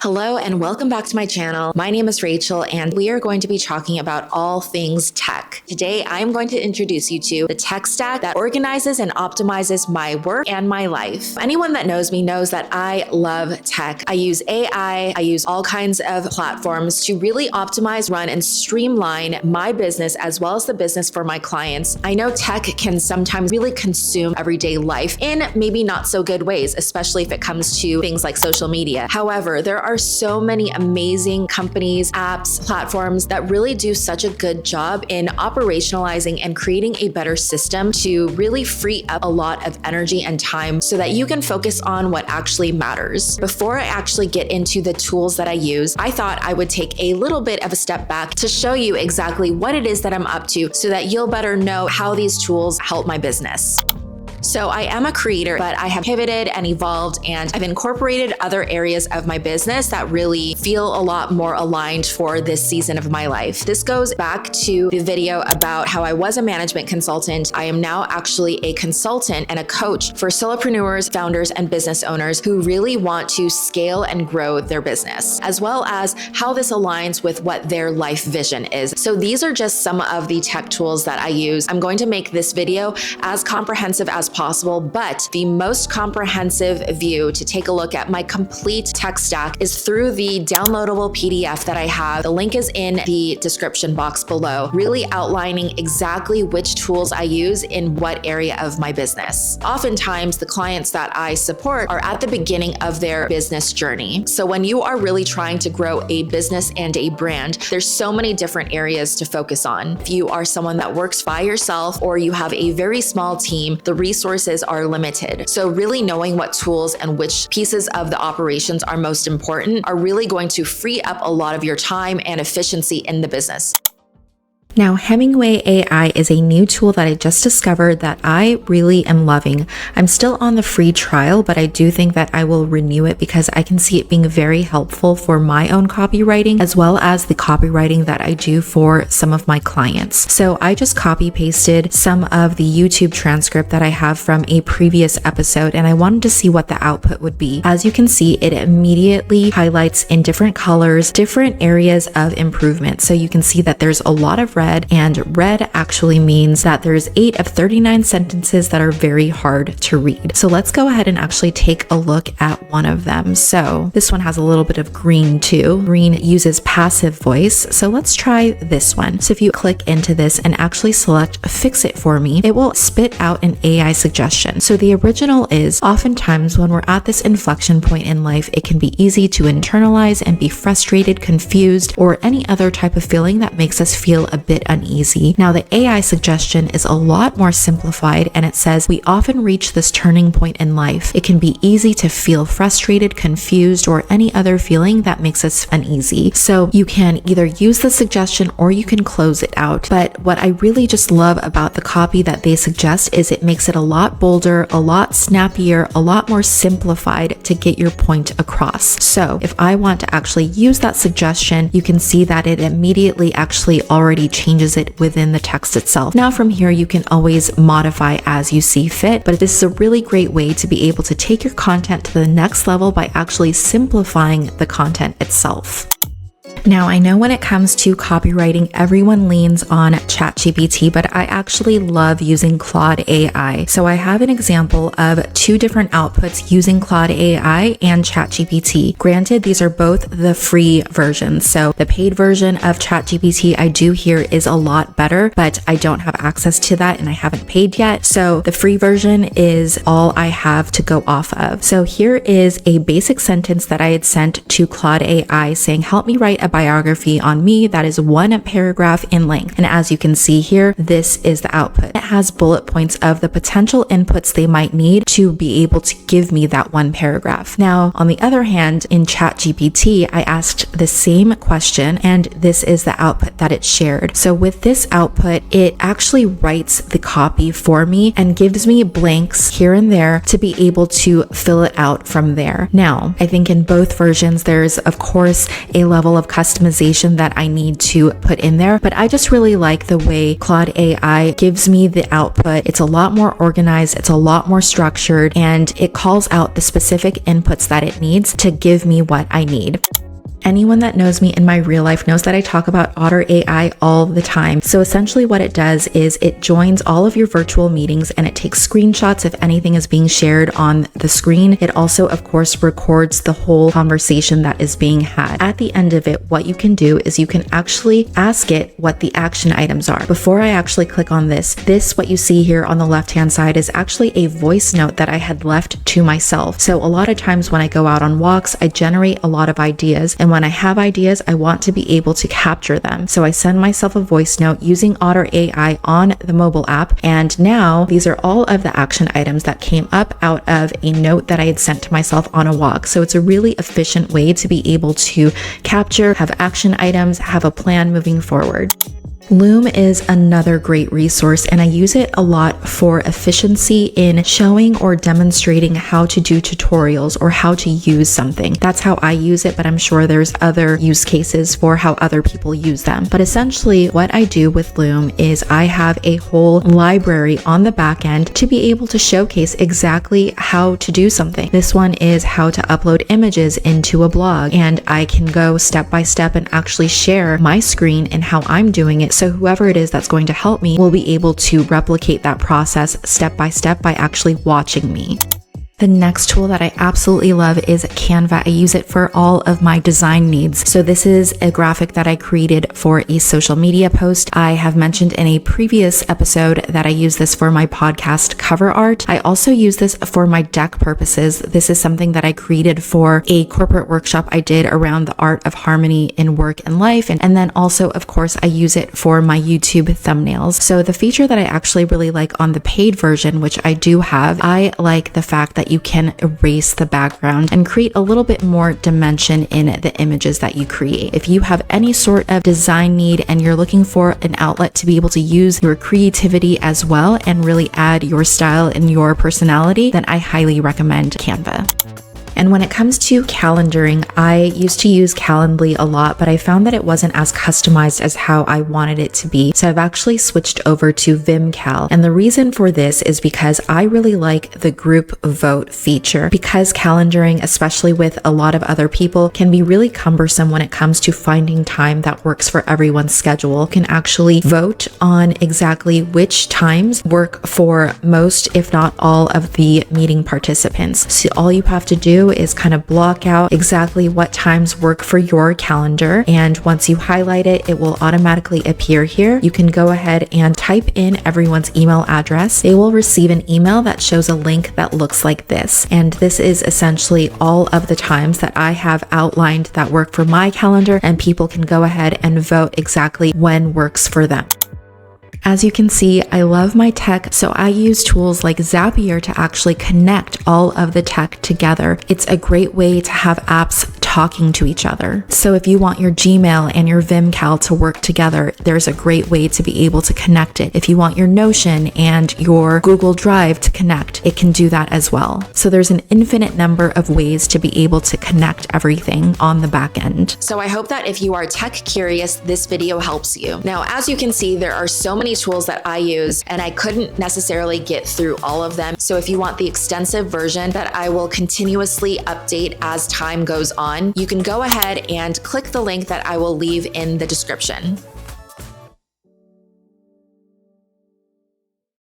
Hello and welcome back to my channel. My name is Rachel and we are going to be talking about all things tech. Today, I am going to introduce you to the tech stack that organizes and optimizes my work and my life. Anyone that knows me knows that I love tech. I use AI, I use all kinds of platforms to really optimize, run, and streamline my business as well as the business for my clients. I know tech can sometimes really consume everyday life in maybe not so good ways, especially if it comes to things like social media. However, there are so many amazing companies, apps, platforms that really do such a good job in operationalizing and creating a better system to really free up a lot of energy and time so that you can focus on what actually matters. Before I actually get into the tools that I use, I thought I would take a little bit of a step back to show you exactly what it is that I'm up to so that you'll better know how these tools help my business. So I am a creator, but I have pivoted and evolved, and I've incorporated other areas of my business that really feel a lot more aligned for this season of my life. This goes back to the video about how I was a management consultant. I am now actually a consultant and a coach for solopreneurs, founders, and business owners who really want to scale and grow their business, as well as how this aligns with what their life vision is. So these are just some of the tech tools that I use. I'm going to make this video as comprehensive as possible, but the most comprehensive view to take a look at my complete tech stack is through the downloadable PDF that I have. The link is in the description box below, really outlining exactly which tools I use in what area of my business. Oftentimes, the clients that I support are at the beginning of their business journey. So when you are really trying to grow a business and a brand, there's so many different areas to focus on. If you are someone that works by yourself or you have a very small team, the resources are limited. So really knowing what tools and which pieces of the operations are most important are really going to free up a lot of your time and efficiency in the business. Now, Hemingway AI is a new tool that I just discovered that I really am loving. I'm still on the free trial, but I do think that I will renew it because I can see it being very helpful for my own copywriting, as well as the copywriting that I do for some of my clients. So I just copy pasted some of the YouTube transcript that I have from a previous episode, and I wanted to see what the output would be. As you can see, it immediately highlights in different colors, different areas of improvement. So you can see that there's a lot of red, and red actually means that there's 8 of 39 sentences that are very hard to read. So let's go ahead and actually take a look at one of them. So this one has a little bit of green too. Green uses passive voice. So let's try this one. So if you click into this and actually select fix it for me, it will spit out an AI suggestion. So the original is, oftentimes when we're at this inflection point in life, it can be easy to internalize and be frustrated, confused, or any other type of feeling that makes us feel a bit uneasy. Now, the AI suggestion is a lot more simplified, and it says we often reach this turning point in life. It can be easy to feel frustrated, confused, or any other feeling that makes us uneasy. So you can either use the suggestion or you can close it out. But what I really just love about the copy that they suggest is it makes it a lot bolder, a lot snappier, a lot more simplified to get your point across. So if I want to actually use that suggestion, you can see that it immediately actually already changes it within the text itself. Now from here, you can always modify as you see fit, but this is a really great way to be able to take your content to the next level by actually simplifying the content itself. Now, I know when it comes to copywriting, everyone leans on ChatGPT, but I actually love using Claude AI. So I have an example of 2 different outputs using Claude AI and ChatGPT. Granted, these are both the free versions. So the paid version of ChatGPT I do hear is a lot better, but I don't have access to that and I haven't paid yet. So the free version is all I have to go off of. So here is a basic sentence that I had sent to Claude AI saying, help me write a biography on me that is 1 paragraph in length. And as you can see here, this is the output. It has bullet points of the potential inputs they might need to be able to give me that 1 paragraph. Now, on the other hand, in ChatGPT, I asked the same question and this is the output that it shared. So with this output, it actually writes the copy for me and gives me blanks here and there to be able to fill it out from there. Now, I think in both versions, there's of course a level of customization that I need to put in there, but I just really like the way Claude AI gives me the output. It's a lot more organized, it's a lot more structured, and it calls out the specific inputs that it needs to give me what I need. Anyone that knows me in my real life knows that I talk about Otter AI all the time. So essentially what it does is it joins all of your virtual meetings and it takes screenshots if anything is being shared on the screen. It also, of course, records the whole conversation that is being had. At the end of it, what you can do is you can actually ask it what the action items are. Before I actually click on this, what you see here on the left-hand side is actually a voice note that I had left to myself. So a lot of times when I go out on walks, I generate a lot of ideas. And when I have ideas, I want to be able to capture them. So I send myself a voice note using Otter AI on the mobile app. And now these are all of the action items that came up out of a note that I had sent to myself on a walk. So it's a really efficient way to be able to capture, have action items, have a plan moving forward. Loom is another great resource, and I use it a lot for efficiency in showing or demonstrating how to do tutorials or how to use something. That's how I use it, but I'm sure there's other use cases for how other people use them. But essentially what I do with Loom is I have a whole library on the back end to be able to showcase exactly how to do something. This one is how to upload images into a blog, and I can go step by step and actually share my screen and how I'm doing it. So whoever it is that's going to help me will be able to replicate that process step by step by actually watching me. The next tool that I absolutely love is Canva. I use it for all of my design needs. So this is a graphic that I created for a social media post. I have mentioned in a previous episode that I use this for my podcast cover art. I also use this for my deck purposes. This is something that I created for a corporate workshop I did around the art of harmony in work and life. And then also, of course, I use it for my YouTube thumbnails. So the feature that I actually really like on the paid version, which I do have, I like the fact that you can erase the background and create a little bit more dimension in the images that you create. If you have any sort of design need and you're looking for an outlet to be able to use your creativity as well and really add your style and your personality, then I highly recommend Canva. And when it comes to calendaring, I used to use Calendly a lot, but I found that it wasn't as customized as how I wanted it to be. So I've actually switched over to VimCal. And the reason for this is because I really like the group vote feature. Because calendaring, especially with a lot of other people, can be really cumbersome when it comes to finding time that works for everyone's schedule. You can actually vote on exactly which times work for most, if not all, of the meeting participants. So all you have to do is kind of block out exactly what times work for your calendar. And once you highlight it, it will automatically appear here. You can go ahead and type in everyone's email address. They will receive an email that shows a link that looks like this. And this is essentially all of the times that I have outlined that work for my calendar, and people can go ahead and vote exactly when works for them. As you can see, I love my tech, so I use tools like Zapier to actually connect all of the tech together. It's a great way to have apps talking to each other. So if you want your Gmail and your VimCal to work together, there's a great way to be able to connect it. If you want your Notion and your Google Drive to connect, it can do that as well. So there's an infinite number of ways to be able to connect everything on the back end. So I hope that if you are tech curious, this video helps you. Now, as you can see, there are so many tools that I use, and I couldn't necessarily get through all of them. So if you want the extensive version that I will continuously update as time goes on, you can go ahead and click the link that I will leave in the description.